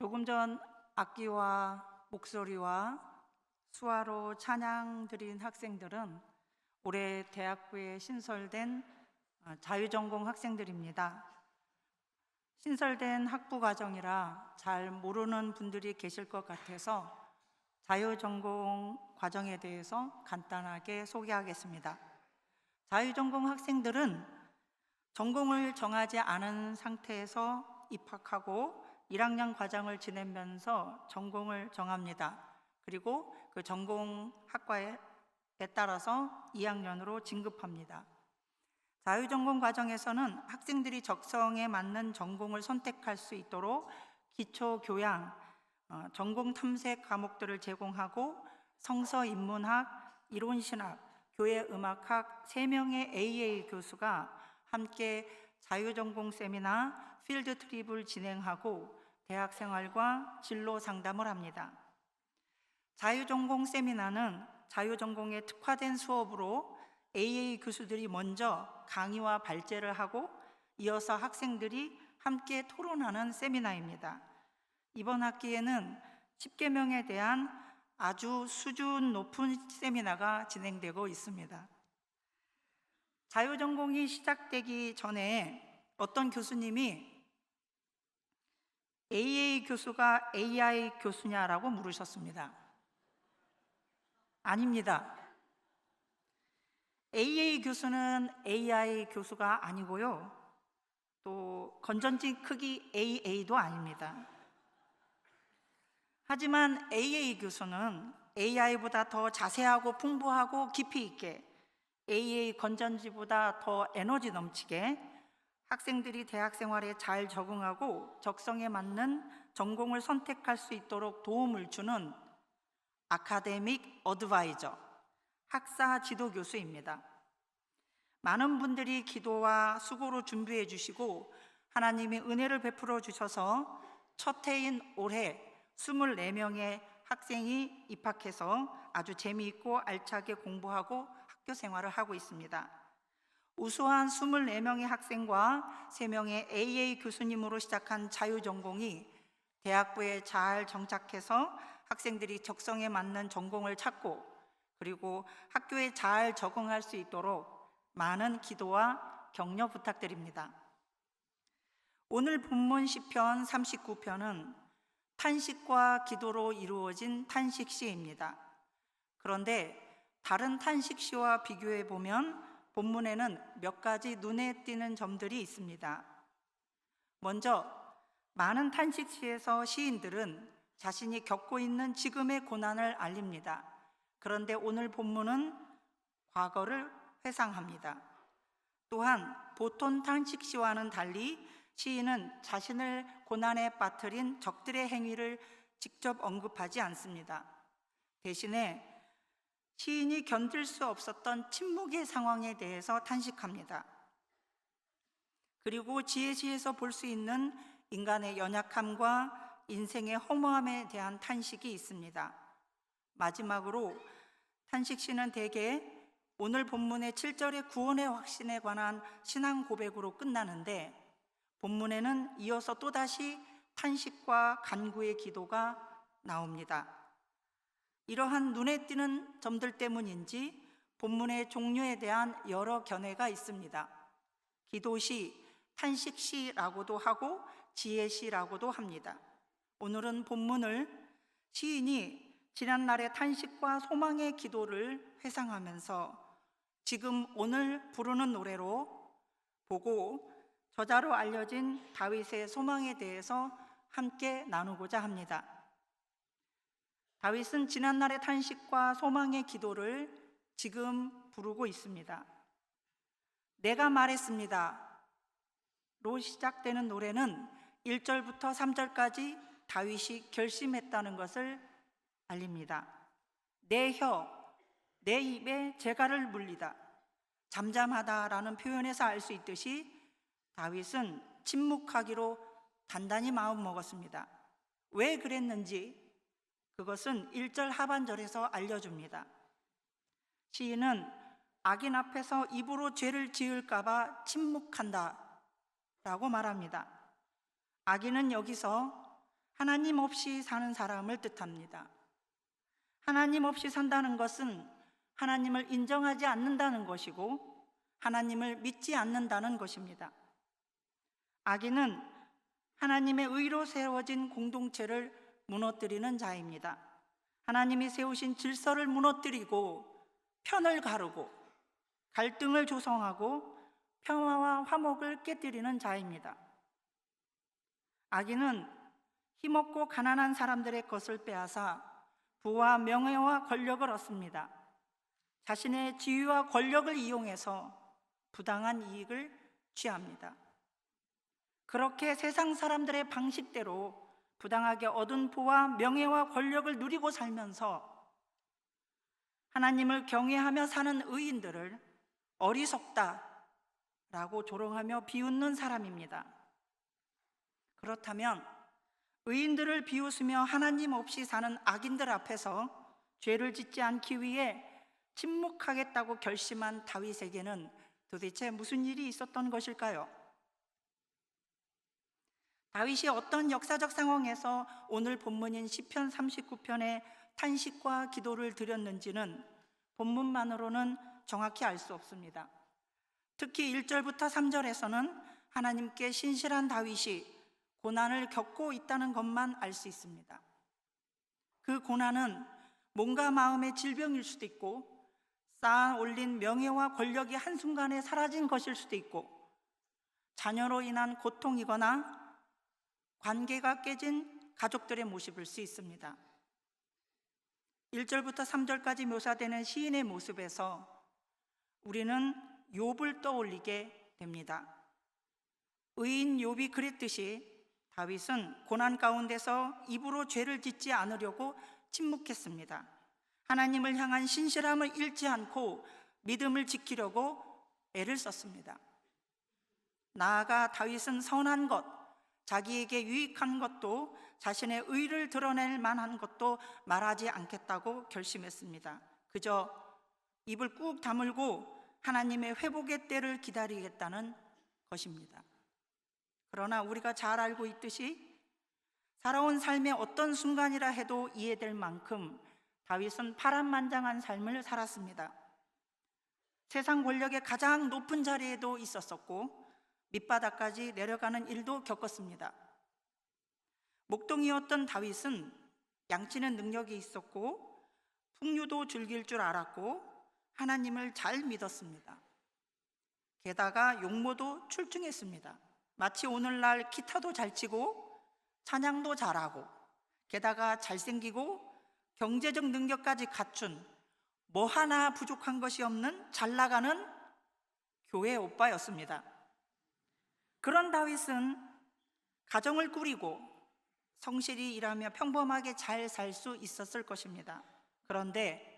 조금 전 악기와 목소리와 수화로 찬양 드린 학생들은 올해 대학부에 신설된 자유전공 학생들입니다. 신설된 학부 과정이라 잘 모르는 분들이 계실 것 같아서 자유전공 과정에 대해서 간단하게 소개하겠습니다. 자유전공 학생들은 전공을 정하지 않은 상태에서 입학하고 1학년 과정을 지내면서 전공을 정합니다. 그리고 그 전공 학과에 따라서 2학년으로 진급합니다. 자유전공 과정에서는 학생들이 적성에 맞는 전공을 선택할 수 있도록 기초교양, 전공 탐색 과목들을 제공하고 성서인문학, 이론신학, 교회음악학 3명의 AA 교수가 함께 자유전공 세미나, 필드 트립을 진행하고 대학생활과 진로 상담을 합니다. 자유전공 세미나는 자유전공에 특화된 수업으로 AA 교수들이 먼저 강의와 발제를 하고 이어서 학생들이 함께 토론하는 세미나입니다. 이번 학기에는 10계명에 대한 아주 수준 높은 세미나가 진행되고 있습니다. 자유전공이 시작되기 전에 어떤 교수님이 AA 교수가 AI 교수냐라고 물으셨습니다. 아닙니다. AA 교수는 AI 교수가 아니고요. 또 건전지 크기 AA도 아닙니다. 하지만 AA 교수는 AI보다 더 자세하고 풍부하고 깊이 있게 AA 건전지보다 더 에너지 넘치게 학생들이 대학 생활에 잘 적응하고 적성에 맞는 전공을 선택할 수 있도록 도움을 주는 아카데믹 어드바이저, 학사 지도 교수입니다. 많은 분들이 기도와 수고로 준비해 주시고 하나님이 은혜를 베풀어 주셔서 첫 해인 올해 24명의 학생이 입학해서 아주 재미있고 알차게 공부하고 학교 생활을 하고 있습니다. 우수한 24명의 학생과 3명의 AA 교수님으로 시작한 자유전공이 대학부에 잘 정착해서 학생들이 적성에 맞는 전공을 찾고 그리고 학교에 잘 적응할 수 있도록 많은 기도와 격려 부탁드립니다. 오늘 본문 시편 39편은 탄식과 기도로 이루어진 탄식시입니다. 그런데 다른 탄식시와 비교해 보면 본문에는 몇 가지 눈에 띄는 점들이 있습니다. 먼저 많은 탄식시에서 시인들은 자신이 겪고 있는 지금의 고난을 알립니다. 그런데 오늘 본문은 과거를 회상합니다. 또한 보통 탄식시와는 달리 시인은 자신을 고난에 빠뜨린 적들의 행위를 직접 언급하지 않습니다. 대신에 시인이 견딜 수 없었던 침묵의 상황에 대해서 탄식합니다. 그리고 지혜시에서 볼 수 있는 인간의 연약함과 인생의 허무함에 대한 탄식이 있습니다. 마지막으로 탄식시는 대개 오늘 본문의 7절의 구원의 확신에 관한 신앙 고백으로 끝나는데 본문에는 이어서 또다시 탄식과 간구의 기도가 나옵니다. 이러한 눈에 띄는 점들 때문인지 본문의 종류에 대한 여러 견해가 있습니다. 기도시, 탄식시라고도 하고 지혜시라고도 합니다. 오늘은 본문을 시인이 지난날의 탄식과 소망의 기도를 회상하면서 지금 오늘 부르는 노래로 보고 저자로 알려진 다윗의 소망에 대해서 함께 나누고자 합니다. 다윗은 지난날의 탄식과 소망의 기도를 지금 부르고 있습니다. 내가 말했습니다 로 시작되는 노래는 1절부터 3절까지 다윗이 결심했다는 것을 알립니다. 내 혀, 내 입에 재갈을 물리다. 잠잠하다라는 표현에서 알 수 있듯이 다윗은 침묵하기로 단단히 마음먹었습니다. 왜 그랬는지 그것은 1절 하반절에서 알려줍니다. 시인은 악인 앞에서 입으로 죄를 지을까 봐 침묵한다 라고 말합니다. 악인은 여기서 하나님 없이 사는 사람을 뜻합니다. 하나님 없이 산다는 것은 하나님을 인정하지 않는다는 것이고 하나님을 믿지 않는다는 것입니다. 악인은 하나님의 의로 세워진 공동체를 무너뜨리는 자입니다. 하나님이 세우신 질서를 무너뜨리고 편을 가르고 갈등을 조성하고 평화와 화목을 깨뜨리는 자입니다. 악인은 힘없고 가난한 사람들의 것을 빼앗아 부와 명예와 권력을 얻습니다. 자신의 지위와 권력을 이용해서 부당한 이익을 취합니다. 그렇게 세상 사람들의 방식대로 부당하게 얻은 부와 명예와 권력을 누리고 살면서 하나님을 경외하며 사는 의인들을 어리석다라고 조롱하며 비웃는 사람입니다. 그렇다면 의인들을 비웃으며 하나님 없이 사는 악인들 앞에서 죄를 짓지 않기 위해 침묵하겠다고 결심한 다윗에게는 도대체 무슨 일이 있었던 것일까요? 다윗이 어떤 역사적 상황에서 오늘 본문인 시편 39편의 탄식과 기도를 드렸는지는 본문만으로는 정확히 알 수 없습니다. 특히 1절부터 3절에서는 하나님께 신실한 다윗이 고난을 겪고 있다는 것만 알 수 있습니다. 그 고난은 몸과 마음의 질병일 수도 있고 쌓아 올린 명예와 권력이 한순간에 사라진 것일 수도 있고 자녀로 인한 고통이거나 관계가 깨진 가족들의 모습일 수 있습니다. 1절부터 3절까지 묘사되는 시인의 모습에서 우리는 욥을 떠올리게 됩니다. 의인 욥이 그랬듯이 다윗은 고난 가운데서 입으로 죄를 짓지 않으려고 침묵했습니다. 하나님을 향한 신실함을 잃지 않고 믿음을 지키려고 애를 썼습니다. 나아가 다윗은 선한 것, 자기에게 유익한 것도 자신의 의를 드러낼 만한 것도 말하지 않겠다고 결심했습니다. 그저 입을 꾹 다물고 하나님의 회복의 때를 기다리겠다는 것입니다. 그러나 우리가 잘 알고 있듯이 살아온 삶의 어떤 순간이라 해도 이해될 만큼 다윗은 파란만장한 삶을 살았습니다. 세상 권력의 가장 높은 자리에도 있었었고 밑바닥까지 내려가는 일도 겪었습니다. 목동이었던 다윗은 양치는 능력이 있었고 풍류도 즐길 줄 알았고 하나님을 잘 믿었습니다. 게다가 용모도 출중했습니다. 마치 오늘날 기타도 잘 치고 찬양도 잘하고 게다가 잘생기고 경제적 능력까지 갖춘 뭐 하나 부족한 것이 없는 잘 나가는 교회 오빠였습니다. 그런 다윗은 가정을 꾸리고 성실히 일하며 평범하게 잘 살 수 있었을 것입니다. 그런데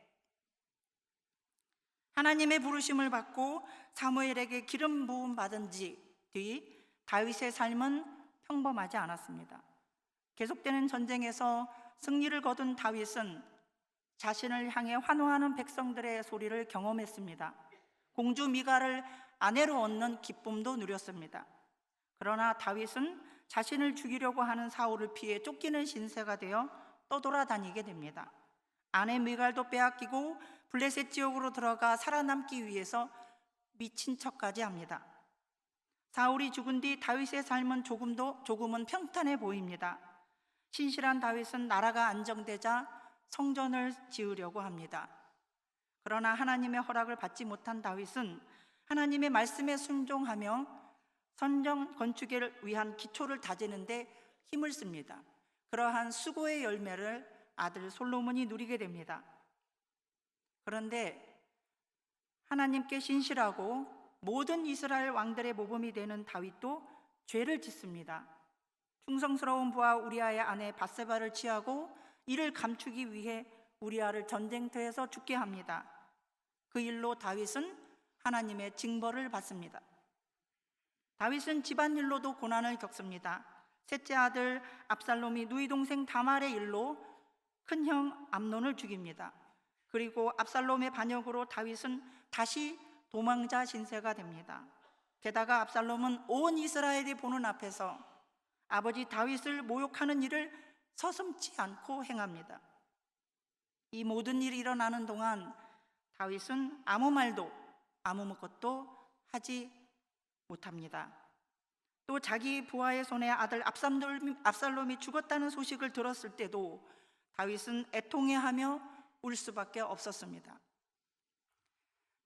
하나님의 부르심을 받고 사무엘에게 기름 부음 받은 뒤 다윗의 삶은 평범하지 않았습니다. 계속되는 전쟁에서 승리를 거둔 다윗은 자신을 향해 환호하는 백성들의 소리를 경험했습니다. 공주 미갈을 아내로 얻는 기쁨도 누렸습니다. 그러나 다윗은 자신을 죽이려고 하는 사울을 피해 쫓기는 신세가 되어 떠돌아다니게 됩니다. 아내 미갈도 빼앗기고 블레셋 지역으로 들어가 살아남기 위해서 미친 척까지 합니다. 사울이 죽은 뒤 다윗의 삶은 조금은 평탄해 보입니다. 신실한 다윗은 나라가 안정되자 성전을 지으려고 합니다. 그러나 하나님의 허락을 받지 못한 다윗은 하나님의 말씀에 순종하며 성전 건축을 위한 기초를 다지는데 힘을 씁니다. 그러한 수고의 열매를 아들 솔로몬이 누리게 됩니다. 그런데 하나님께 신실하고 모든 이스라엘 왕들의 모범이 되는 다윗도 죄를 짓습니다. 충성스러운 부하 우리아의 아내 밧세바를 취하고 이를 감추기 위해 우리아를 전쟁터에서 죽게 합니다. 그 일로 다윗은 하나님의 징벌을 받습니다. 다윗은 집안일로도 고난을 겪습니다. 셋째 아들 압살롬이 누이 동생 다말의 일로 큰형 암논을 죽입니다. 그리고 압살롬의 반역으로 다윗은 다시 도망자 신세가 됩니다. 게다가 압살롬은 온 이스라엘이 보는 앞에서 아버지 다윗을 모욕하는 일을 서슴지 않고 행합니다. 이 모든 일이 일어나는 동안 다윗은 아무 말도 아무 것도 하지 못합니다. 또 자기 부하의 손에 아들 압살롬이 죽었다는 소식을 들었을 때도 다윗은 애통해하며 울 수밖에 없었습니다.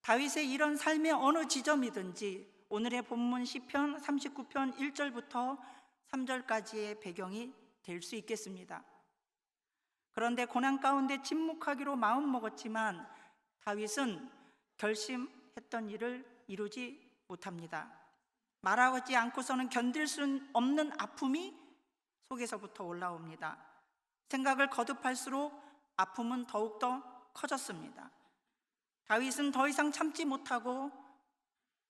다윗의 이런 삶의 어느 지점이든지 오늘의 본문 시편 39편 1절부터 3절까지의 배경이 될 수 있겠습니다. 그런데 고난 가운데 침묵하기로 마음먹었지만 다윗은 결심했던 일을 이루지 못합니다. 말하지 않고서는 견딜 수 없는 아픔이 속에서부터 올라옵니다. 생각을 거듭할수록 아픔은 더욱더 커졌습니다. 다윗은 더 이상 참지 못하고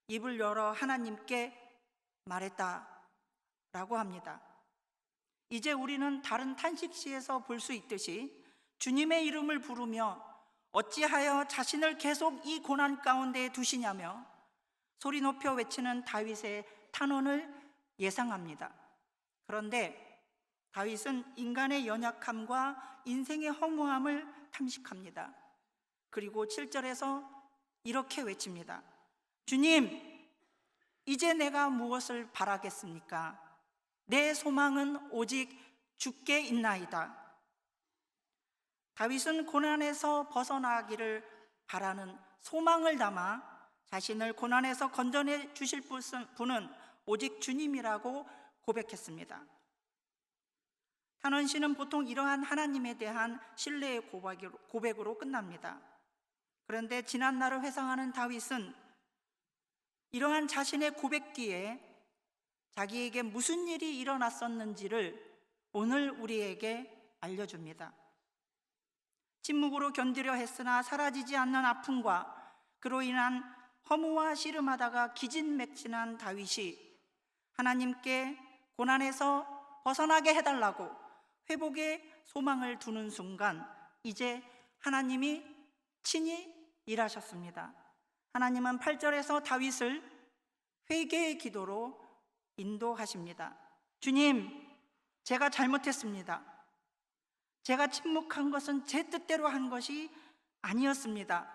입을 열어 하나님께 말했다라고 합니다. 이제 우리는 다른 탄식시에서 볼 수 있듯이 주님의 이름을 부르며 어찌하여 자신을 계속 이 고난 가운데 두시냐며 소리 높여 외치는 다윗의 탄원을 예상합니다. 그런데 다윗은 인간의 연약함과 인생의 허무함을 탐식합니다. 그리고 7절에서 이렇게 외칩니다. 주님, 이제 내가 무엇을 바라겠습니까? 내 소망은 오직 주께 있나이다. 다윗은 고난에서 벗어나기를 바라는 소망을 담아 자신을 고난에서 건져내 주실 분은 오직 주님이라고 고백했습니다. 탄원시는 보통 이러한 하나님에 대한 신뢰의 고백으로 끝납니다. 그런데 지난 날을 회상하는 다윗은 이러한 자신의 고백 뒤에 자기에게 무슨 일이 일어났었는지를 오늘 우리에게 알려줍니다. 침묵으로 견디려 했으나 사라지지 않는 아픔과 그로 인한 허무와 씨름하다가 기진맥진한 다윗이 하나님께 고난에서 벗어나게 해달라고 회복의 소망을 두는 순간 이제 하나님이 친히 일하셨습니다. 하나님은 8절에서 다윗을 회개의 기도로 인도하십니다. 주님, 제가 잘못했습니다. 제가 침묵한 것은 제 뜻대로 한 것이 아니었습니다.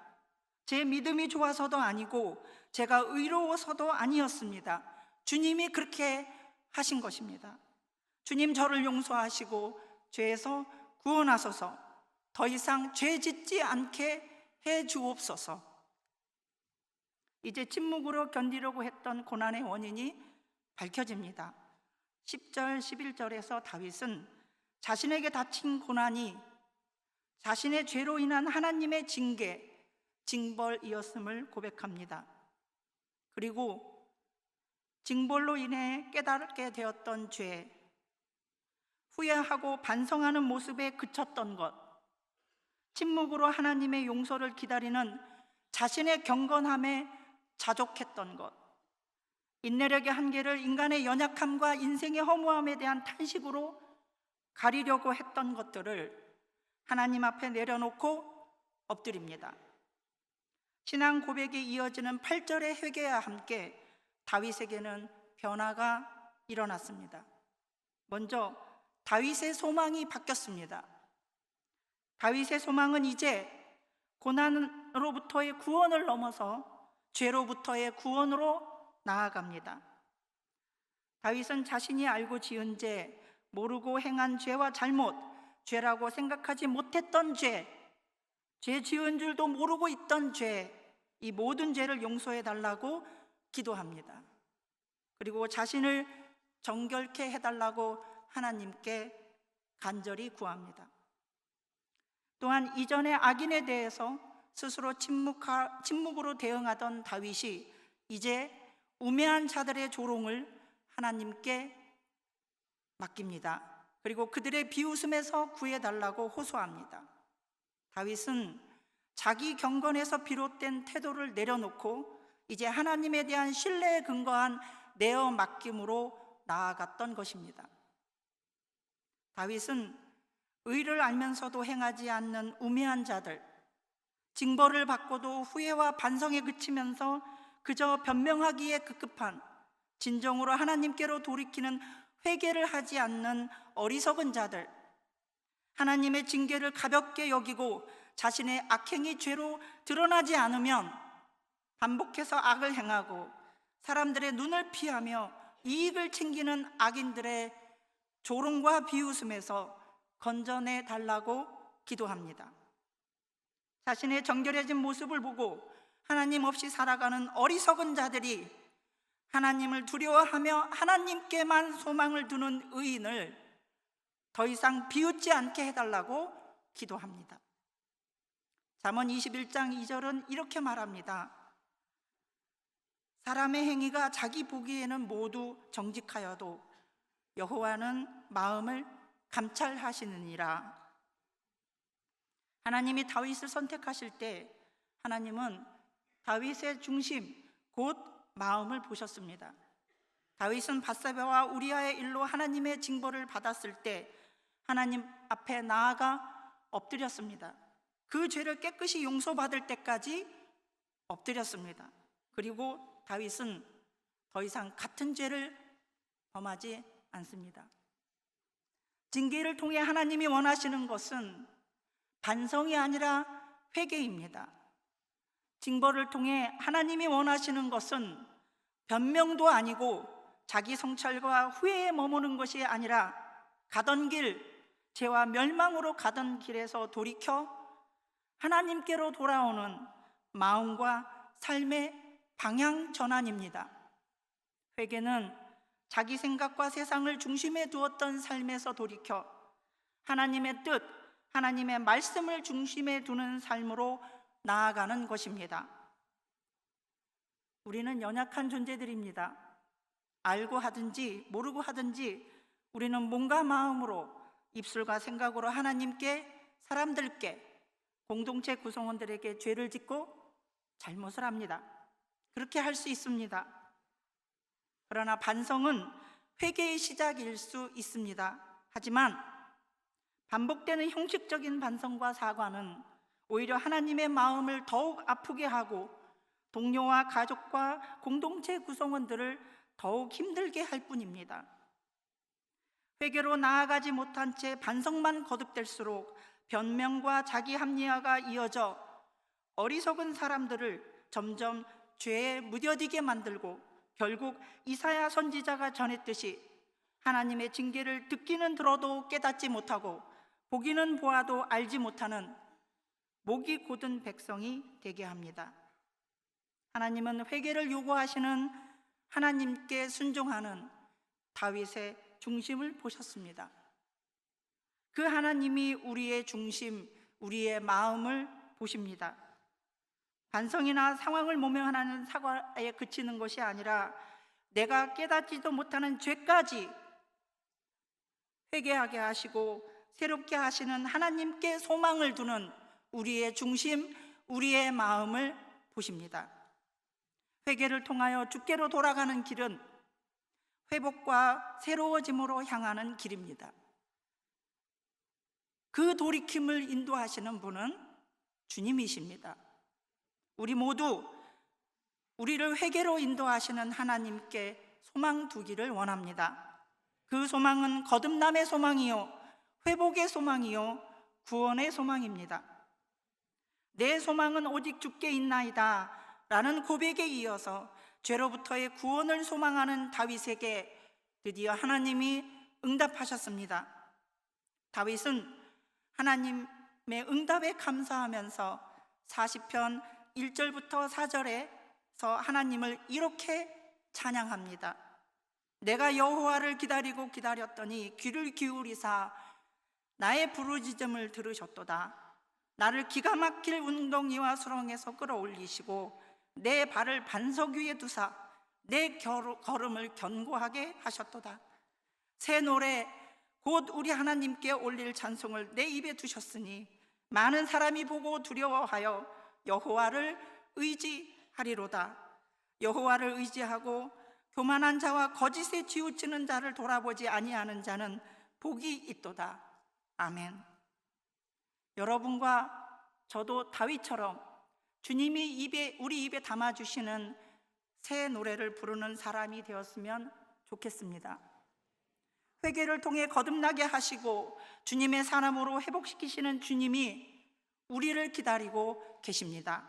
제 믿음이 좋아서도 아니고 제가 의로워서도 아니었습니다. 주님이 그렇게 하신 것입니다. 주님, 저를 용서하시고 죄에서 구원하소서. 더 이상 죄 짓지 않게 해 주옵소서. 이제 침묵으로 견디려고 했던 고난의 원인이 밝혀집니다. 10절, 11절에서 다윗은 자신에게 닥친 고난이 자신의 죄로 인한 하나님의 징벌이었음을 고백합니다. 그리고 징벌로 인해 깨닫게 되었던 죄, 후회하고 반성하는 모습에 그쳤던 것, 침묵으로 하나님의 용서를 기다리는 자신의 경건함에 자족했던 것, 인내력의 한계를 인간의 연약함과 인생의 허무함에 대한 탄식으로 가리려고 했던 것들을 하나님 앞에 내려놓고 엎드립니다. 신앙 고백이 이어지는 8절의 회개와 함께 다윗에게는 변화가 일어났습니다. 먼저 다윗의 소망이 바뀌었습니다. 다윗의 소망은 이제 고난으로부터의 구원을 넘어서 죄로부터의 구원으로 나아갑니다. 다윗은 자신이 알고 지은 죄, 모르고 행한 죄와 잘못, 죄라고 생각하지 못했던 죄 지은 줄도 모르고 있던 죄, 이 모든 죄를 용서해 달라고 기도합니다. 그리고 자신을 정결케 해달라고 하나님께 간절히 구합니다. 또한 이전의 악인에 대해서 스스로 침묵으로 대응하던 다윗이 이제 우매한 자들의 조롱을 하나님께 맡깁니다. 그리고 그들의 비웃음에서 구해달라고 호소합니다. 다윗은 자기 경건에서 비롯된 태도를 내려놓고 이제 하나님에 대한 신뢰에 근거한 내어 맡김으로 나아갔던 것입니다. 다윗은 의를 알면서도 행하지 않는 우매한 자들, 징벌을 받고도 후회와 반성에 그치면서 그저 변명하기에 급급한, 진정으로 하나님께로 돌이키는 회개를 하지 않는 어리석은 자들, 하나님의 징계를 가볍게 여기고 자신의 악행이 죄로 드러나지 않으면 반복해서 악을 행하고 사람들의 눈을 피하며 이익을 챙기는 악인들의 조롱과 비웃음에서 건져내 달라고 기도합니다. 자신의 정결해진 모습을 보고 하나님 없이 살아가는 어리석은 자들이 하나님을 두려워하며 하나님께만 소망을 두는 의인을 더 이상 비웃지 않게 해달라고 기도합니다. 잠언 21장 2절은 이렇게 말합니다. 사람의 행위가 자기 보기에는 모두 정직하여도 여호와는 마음을 감찰하시느니라. 하나님이 다윗을 선택하실 때 하나님은 다윗의 중심, 곧 마음을 보셨습니다. 다윗은 밧세바와 우리아의 일로 하나님의 징벌을 받았을 때 하나님 앞에 나아가 엎드렸습니다. 그 죄를 깨끗이 용서받을 때까지 엎드렸습니다. 그리고 다윗은 더 이상 같은 죄를 범하지 않습니다. 징계를 통해 하나님이 원하시는 것은 반성이 아니라 회개입니다. 징벌을 통해 하나님이 원하시는 것은 변명도 아니고 자기 성찰과 후회에 머무는 것이 아니라 가던 길, 죄와 멸망으로 가던 길에서 돌이켜 하나님께로 돌아오는 마음과 삶의 방향 전환입니다. 회개는 자기 생각과 세상을 중심에 두었던 삶에서 돌이켜 하나님의 뜻, 하나님의 말씀을 중심에 두는 삶으로 나아가는 것입니다. 우리는 연약한 존재들입니다. 알고 하든지 모르고 하든지 우리는 몸과 마음으로, 입술과 생각으로 하나님께, 사람들께, 공동체 구성원들에게 죄를 짓고 잘못을 합니다. 그렇게 할 수 있습니다. 그러나 반성은 회개의 시작일 수 있습니다. 하지만 반복되는 형식적인 반성과 사과는 오히려 하나님의 마음을 더욱 아프게 하고 동료와 가족과 공동체 구성원들을 더욱 힘들게 할 뿐입니다. 회개로 나아가지 못한 채 반성만 거듭될수록 변명과 자기 합리화가 이어져 어리석은 사람들을 점점 죄에 무뎌지게 만들고 결국 이사야 선지자가 전했듯이 하나님의 징계를 듣기는 들어도 깨닫지 못하고 보기는 보아도 알지 못하는 목이 곧은 백성이 되게 합니다. 하나님은 회개를 요구하시는 하나님께 순종하는 다윗의 중심을 보셨습니다. 그 하나님이 우리의 중심, 우리의 마음을 보십니다. 반성이나 상황을 모면하는 사과에 그치는 것이 아니라 내가 깨닫지도 못하는 죄까지 회개하게 하시고 새롭게 하시는 하나님께 소망을 두는 우리의 중심, 우리의 마음을 보십니다. 회개를 통하여 주께로 돌아가는 길은 회복과 새로워짐으로 향하는 길입니다. 그 돌이킴을 인도하시는 분은 주님이십니다. 우리 모두 우리를 회개로 인도하시는 하나님께 소망 두기를 원합니다. 그 소망은 거듭남의 소망이요, 회복의 소망이요, 구원의 소망입니다. 내 소망은 오직 주께 있나이다 라는 고백에 이어서 죄로부터의 구원을 소망하는 다윗에게 드디어 하나님이 응답하셨습니다. 다윗은 하나님의 응답에 감사하면서 40편 1절부터 4절에서 하나님을 이렇게 찬양합니다. 내가 여호와를 기다리고 기다렸더니 귀를 기울이사 나의 부르짖음을 들으셨도다. 나를 기가 막힐 웅덩이와 수렁에서 끌어올리시고 내 발을 반석 위에 두사 내 걸음을 견고하게 하셨도다. 새 노래 곧 우리 하나님께 올릴 찬송을 내 입에 두셨으니 많은 사람이 보고 두려워하여 여호와를 의지하리로다. 여호와를 의지하고 교만한 자와 거짓에 치우치는 자를 돌아보지 아니하는 자는 복이 있도다. 아멘. 여러분과 저도 다윗처럼 주님이 우리 입에 담아주시는 새 노래를 부르는 사람이 되었으면 좋겠습니다. 회개를 통해 거듭나게 하시고 주님의 사람으로 회복시키시는 주님이 우리를 기다리고 계십니다.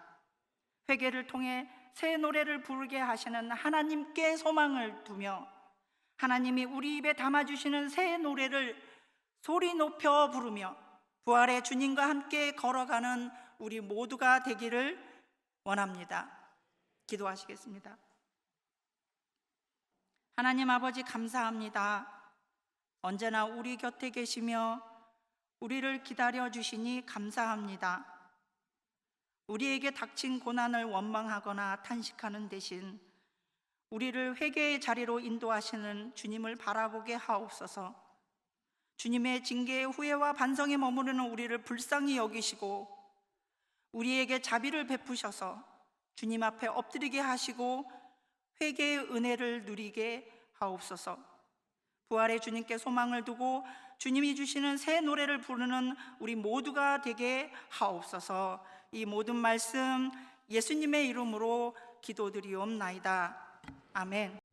회개를 통해 새 노래를 부르게 하시는 하나님께 소망을 두며 하나님이 우리 입에 담아주시는 새 노래를 소리 높여 부르며 부활의 주님과 함께 걸어가는 우리 모두가 되기를 원합니다. 기도하시겠습니다. 하나님 아버지, 감사합니다. 언제나 우리 곁에 계시며 우리를 기다려 주시니 감사합니다. 우리에게 닥친 고난을 원망하거나 탄식하는 대신 우리를 회개의 자리로 인도하시는 주님을 바라보게 하옵소서. 주님의 징계의 후회와 반성에 머무르는 우리를 불쌍히 여기시고 우리에게 자비를 베푸셔서 주님 앞에 엎드리게 하시고 회개의 은혜를 누리게 하옵소서. 부활의 주님께 소망을 두고 주님이 주시는 새 노래를 부르는 우리 모두가 되게 하옵소서. 이 모든 말씀 예수님의 이름으로 기도드리옵나이다. 아멘.